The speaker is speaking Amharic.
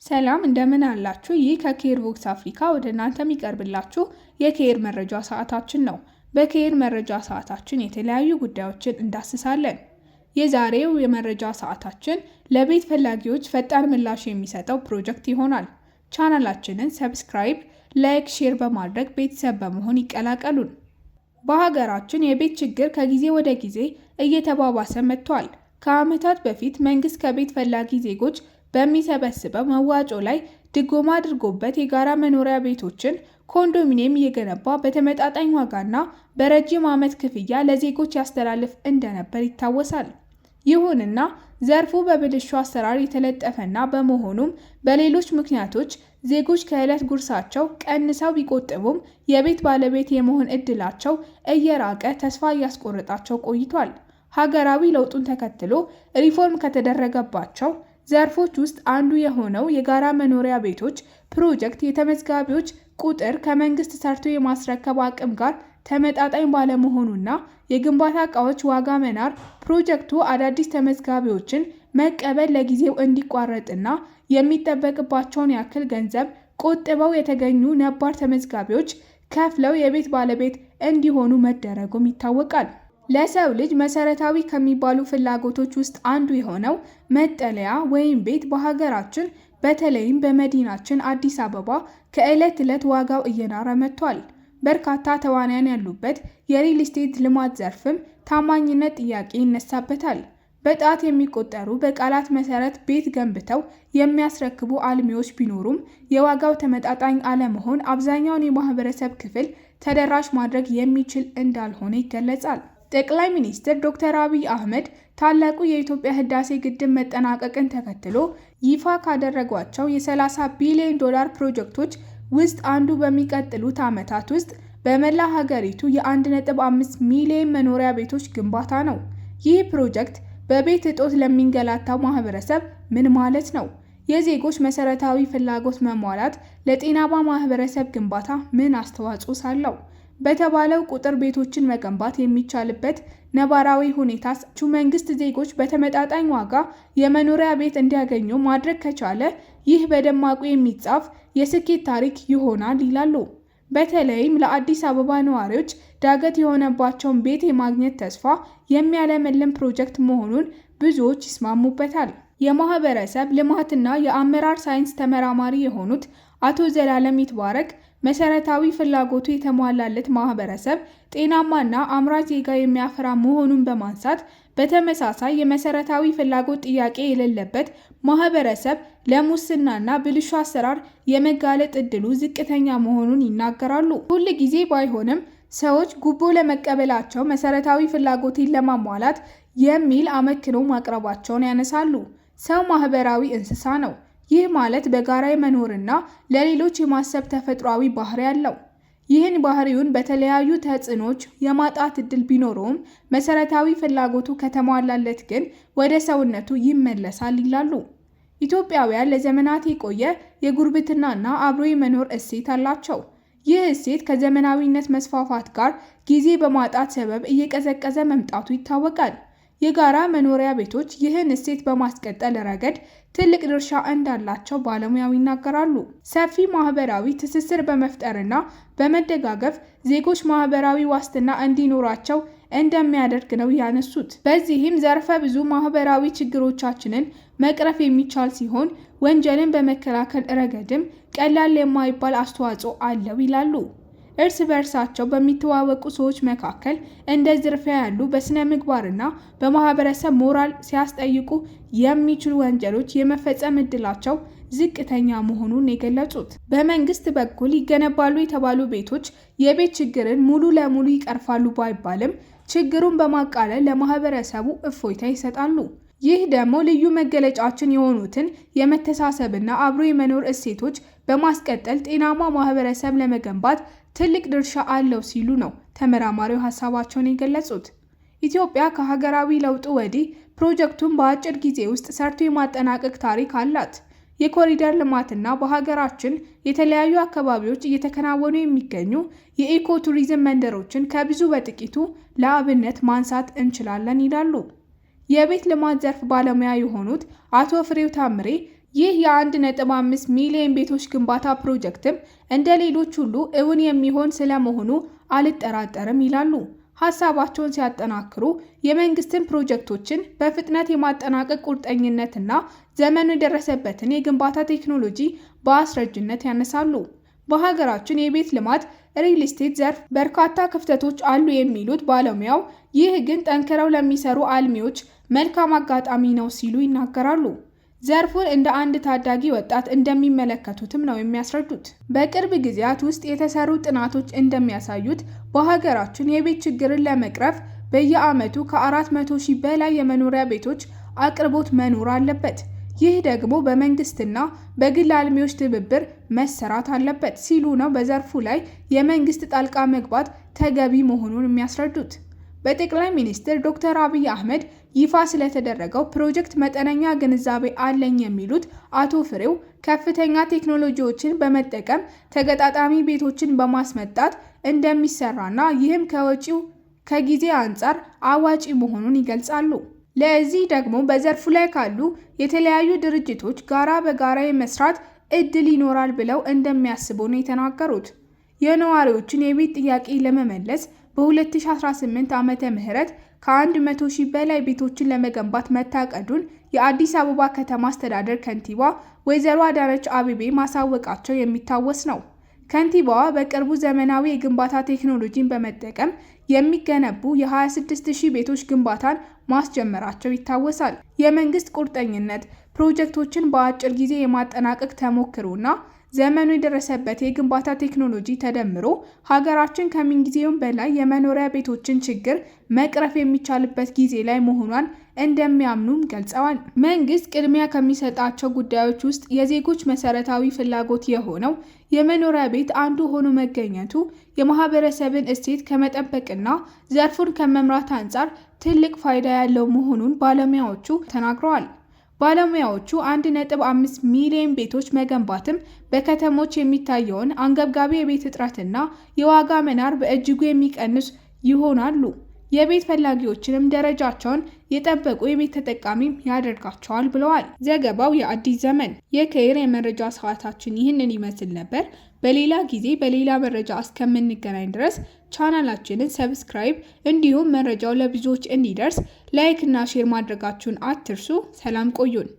ሰላም እንደምን አላችሁ? ይህ ከኬር ቦክስ አፍሪካ ወደ እናንተ የሚቀርብላችሁ የኬር መረጃ ሰዓታችን ነው። በኬር መረጃ ሰዓታችን የተለያዩ ጉዳዮችን እንዳስሳለን። የዛሬው የመረጃ ሰዓታችን ለቤት ፈላጊዎች ፈጣን ምላሽ የሚሰጠው ፕሮጀክት ይሆናል። ቻናላችንን ሰብስክራይብ፣ ላይክ፣ ሼር በማድረግ ቤተሰብ በመሆን ይቀላቀሉን። በሀገራችን የቤት ችግር ከጊዜ ወደ ጊዜ እየተባባሰ መጥቷል። ከዓመታት በፊት መንግስት ከቤት ፈላጊ ዜጎች በሚሰበስበው መዋጮ ላይ ድጎማ አድርጎበት የጋራ መኖሪያ ቤቶችን ኮንዶሚኒየም እየገነባ በተመጣጣኝ ዋጋና በረጅም ዓመት ክፍያ ለዜጎች ያስተላልፍ እንደነበር ይታወሳል። ይሁንና ዘርፉ በብልሹ አሰራር የተለጠፈና በመሆኑም በሌሎች ምክንያቶች ዜጎች ከዕለት ጉርሳቸው ቀንሰው ቢቆጥቡም የቤት ባለቤት የመሆን እድላቸው እየራቀ ተስፋ እያስቆረጣቸው ቆይቷል። ሀገራዊ ለውጡን ተከትሎ ሪፎርም ከተደረገባቸው ዘርፎች ውስጥ አንዱ የሆነው የጋራ መኖሪያ ቤቶች ፕሮጀክት የተመዝጋቢዎች ቁጥር ከመንግስት ሰርቶ የማስረከብ አቅም ጋር ተመጣጣኝ ባለመሆኑና የግንባታ ዕቃዎች ዋጋ መናር ፕሮጀክቱ አዳዲስ ተመዝጋቢዎችን መቀበል ለጊዜው እንዲቋረጥና የሚጠበቅባቸውን ያክል ገንዘብ ቆጥበው የተገኙ ነባር ተመዝጋቢዎች ከፍለው የቤት ባለቤት እንዲሆኑ መደረጉም ይታወቃል። ለሰው ልጅ መሰረታዊ ከሚባሉ ፍላጎቶች ውስጥ አንዱ የሆነው መጠለያ ወይም ቤት በሀገራችን በተለይም በመዲናችን አዲስ አበባ ከዕለት ዕለት ዋጋው እየናረ መጥቷል። በርካታ ተዋናያን ያሉበት የሪል ስቴት ልማት ዘርፍም ታማኝነት ጥያቄ ይነሳበታል። በጣት የሚቆጠሩ በቃላት መሰረት ቤት ገንብተው የሚያስረክቡ አልሚዎች ቢኖሩም የዋጋው ተመጣጣኝ አለመሆን አብዛኛውን የማህበረሰብ ክፍል ተደራሽ ማድረግ የሚችል እንዳልሆነ ይገለጻል። ጠቅላይ ሚኒስትር ዶክተር አብይ አህመድ ታላቁ የኢትዮጵያ ህዳሴ ግድብ መጠናቀቅን ተከትሎ ይፋ ካደረጓቸው የ30 ቢሊዮን ዶላር ፕሮጀክቶች ውስጥ አንዱ በሚቀጥሉት ዓመታት ውስጥ በመላ ሀገሪቱ የ1.5 ሚሊዮን መኖሪያ ቤቶች ግንባታ ነው። ይህ ፕሮጀክት በቤት እጦት ለሚንገላታው ማህበረሰብ ምን ማለት ነው? የዜጎች መሰረታዊ ፍላጎት መሟላት ለጤናማ ማህበረሰብ ግንባታ ምን አስተዋጽኦ አለው? በተባለው ቁጥር ቤቶችን መገንባት የሚቻልበት ነባራዊ ሁኔታስ መንግስት ዜጎች በተመጣጣኝ ዋጋ የመኖሪያ ቤት እንዲያገኙ ማድረግ ከቻለ ይህ በደማቁ የሚጻፍ የስኬት ታሪክ ይሆናል ይላሉ። በተለይም ለአዲስ አበባ ነዋሪዎች ዳገት የሆነባቸውን ቤት የማግኘት ተስፋ የሚያለመልም ፕሮጀክት መሆኑን ብዙዎች ይስማሙበታል። የማህበረሰብ ልማትና የአመራር ሳይንስ ተመራማሪ የሆኑት አቶ ዘላለም ይትባረክ መሰረታዊ ፍላጎቱ የተሟላለት ማህበረሰብ ጤናማና አምራች ዜጋ የሚያፈራ መሆኑን በማንሳት በተመሳሳይ የመሰረታዊ ፍላጎት ጥያቄ የሌለበት ማህበረሰብ ለሙስናና ብልሹ አሰራር የመጋለጥ እድሉ ዝቅተኛ መሆኑን ይናገራሉ። ሁል ጊዜ ባይሆንም ሰዎች ጉቦ ለመቀበላቸው መሰረታዊ ፍላጎትን ለማሟላት የሚል አመክንዮ ማቅረባቸውን ያነሳሉ። ሰው ማህበራዊ እንስሳ ነው። ይህ ማለት በጋራ የመኖርና ለሌሎች የማሰብ ተፈጥሯዊ ባህሪ አለው። ይህን ባህሪውን በተለያዩ ተጽዕኖች የማጣት እድል ቢኖረውም መሰረታዊ ፍላጎቱ ከተሟላለት ግን ወደ ሰውነቱ ይመለሳል ይላሉ። ኢትዮጵያውያን ለዘመናት የቆየ የጉርብትናና አብሮ የመኖር እሴት አላቸው። ይህ እሴት ከዘመናዊነት መስፋፋት ጋር ጊዜ በማጣት ሰበብ እየቀዘቀዘ መምጣቱ ይታወቃል። የጋራ መኖሪያ ቤቶች ይህን እሴት በማስቀጠል ረገድ ትልቅ ድርሻ እንዳላቸው ባለሙያው ይናገራሉ። ሰፊ ማህበራዊ ትስስር በመፍጠርና በመደጋገፍ ዜጎች ማህበራዊ ዋስትና እንዲኖራቸው እንደሚያደርግ ነው ያነሱት። በዚህም ዘርፈ ብዙ ማህበራዊ ችግሮቻችንን መቅረፍ የሚቻል ሲሆን ወንጀልን በመከላከል ረገድም ቀላል የማይባል አስተዋጽኦ አለው ይላሉ። እርስ በርሳቸው በሚተዋወቁ ሰዎች መካከል እንደ ዝርፊያ ያሉ በስነ ምግባርና በማህበረሰብ ሞራል ሲያስጠይቁ የሚችሉ ወንጀሎች የመፈጸም እድላቸው ዝቅተኛ መሆኑን የገለጹት በመንግስት በኩል ይገነባሉ የተባሉ ቤቶች የቤት ችግርን ሙሉ ለሙሉ ይቀርፋሉ ባይባልም ችግሩን በማቃለል ለማህበረሰቡ እፎይታ ይሰጣሉ። ይህ ደግሞ ልዩ መገለጫችን የሆኑትን የመተሳሰብና አብሮ የመኖር እሴቶች በማስቀጠል ጤናማ ማህበረሰብ ለመገንባት ትልቅ ድርሻ አለው ሲሉ ነው ተመራማሪው ሀሳባቸውን የገለጹት። ኢትዮጵያ ከሀገራዊ ለውጡ ወዲህ ፕሮጀክቱን በአጭር ጊዜ ውስጥ ሰርቶ የማጠናቀቅ ታሪክ አላት። የኮሪደር ልማትና በሀገራችን የተለያዩ አካባቢዎች እየተከናወኑ የሚገኙ የኢኮ ቱሪዝም መንደሮችን ከብዙ በጥቂቱ ለአብነት ማንሳት እንችላለን ይላሉ። የቤት ልማት ዘርፍ ባለሙያ የሆኑት አቶ ፍሬው ታምሬ ይህ የ1.5 ሚሊዮን ቤቶች ግንባታ ፕሮጀክትም እንደ ሌሎች ሁሉ እውን የሚሆን ስለመሆኑ አልጠራጠርም ይላሉ። ሀሳባቸውን ሲያጠናክሩ የመንግስትን ፕሮጀክቶችን በፍጥነት የማጠናቀቅ ቁርጠኝነትና ዘመኑ የደረሰበትን የግንባታ ቴክኖሎጂ በአስረጅነት ያነሳሉ። በሀገራችን የቤት ልማት ሪል ስቴት ዘርፍ በርካታ ክፍተቶች አሉ የሚሉት ባለሙያው፣ ይህ ግን ጠንክረው ለሚሰሩ አልሚዎች መልካም አጋጣሚ ነው ሲሉ ይናገራሉ። ዘርፉን እንደ አንድ ታዳጊ ወጣት እንደሚመለከቱትም ነው የሚያስረዱት። በቅርብ ጊዜያት ውስጥ የተሰሩ ጥናቶች እንደሚያሳዩት በሀገራችን የቤት ችግርን ለመቅረፍ በየዓመቱ ከ400 ሺህ በላይ የመኖሪያ ቤቶች አቅርቦት መኖር አለበት። ይህ ደግሞ በመንግስትና በግል አልሚዎች ትብብር መሰራት አለበት ሲሉ ነው በዘርፉ ላይ የመንግስት ጣልቃ መግባት ተገቢ መሆኑን የሚያስረዱት። በጠቅላይ ሚኒስትር ዶክተር አብይ አህመድ ይፋ ስለተደረገው ፕሮጀክት መጠነኛ ግንዛቤ አለኝ የሚሉት አቶ ፍሬው ከፍተኛ ቴክኖሎጂዎችን በመጠቀም ተገጣጣሚ ቤቶችን በማስመጣት እንደሚሰራና ይህም ከወጪው ከጊዜ አንጻር አዋጪ መሆኑን ይገልጻሉ። ለዚህ ደግሞ በዘርፉ ላይ ካሉ የተለያዩ ድርጅቶች ጋራ በጋራ የመስራት እድል ይኖራል ብለው እንደሚያስቡ ነው የተናገሩት። የነዋሪዎችን የቤት ጥያቄ ለመመለስ በ2018 ዓመተ ምህረት ከ100 ሺህ በላይ ቤቶችን ለመገንባት መታቀዱን የአዲስ አበባ ከተማ አስተዳደር ከንቲባ ወይዘሮ አዳነች አቤቤ ማሳወቃቸው የሚታወስ ነው። ከንቲባዋ በቅርቡ ዘመናዊ የግንባታ ቴክኖሎጂን በመጠቀም የሚገነቡ የ26000 ቤቶች ግንባታን ማስጀመራቸው ይታወሳል። የመንግስት ቁርጠኝነት፣ ፕሮጀክቶችን በአጭር ጊዜ የማጠናቀቅ ተሞክሮና ዘመኑ የደረሰበት የግንባታ ቴክኖሎጂ ተደምሮ ሀገራችን ከምንጊዜውም በላይ የመኖሪያ ቤቶችን ችግር መቅረፍ የሚቻልበት ጊዜ ላይ መሆኗን እንደሚያምኑም ገልጸዋል። መንግስት ቅድሚያ ከሚሰጣቸው ጉዳዮች ውስጥ የዜጎች መሰረታዊ ፍላጎት የሆነው የመኖሪያ ቤት አንዱ ሆኖ መገኘቱ የማህበረሰብን እሴት ከመጠበቅና ዘርፉን ከመምራት አንጻር ትልቅ ፋይዳ ያለው መሆኑን ባለሙያዎቹ ተናግረዋል። ባለሙያዎቹ 1.5 ሚሊዮን ቤቶች መገንባትም በከተሞች የሚታየውን አንገብጋቢ የቤት እጥረትና የዋጋ መናር በእጅጉ የሚቀንስ ይሆናሉ። የቤት ፈላጊዎችንም ደረጃቸውን የጠበቁ የቤት ተጠቃሚም ያደርጋቸዋል ብለዋል። ዘገባው የአዲስ ዘመን። የከይር የመረጃ ሰዓታችን ይህንን ይመስል ነበር። በሌላ ጊዜ በሌላ መረጃ እስከምንገናኝ ድረስ ቻናላችንን ሰብስክራይብ እንዲሁም መረጃው ለብዙዎች እንዲደርስ ላይክ እና ሼር ማድረጋችሁን አትርሱ። ሰላም ቆዩን።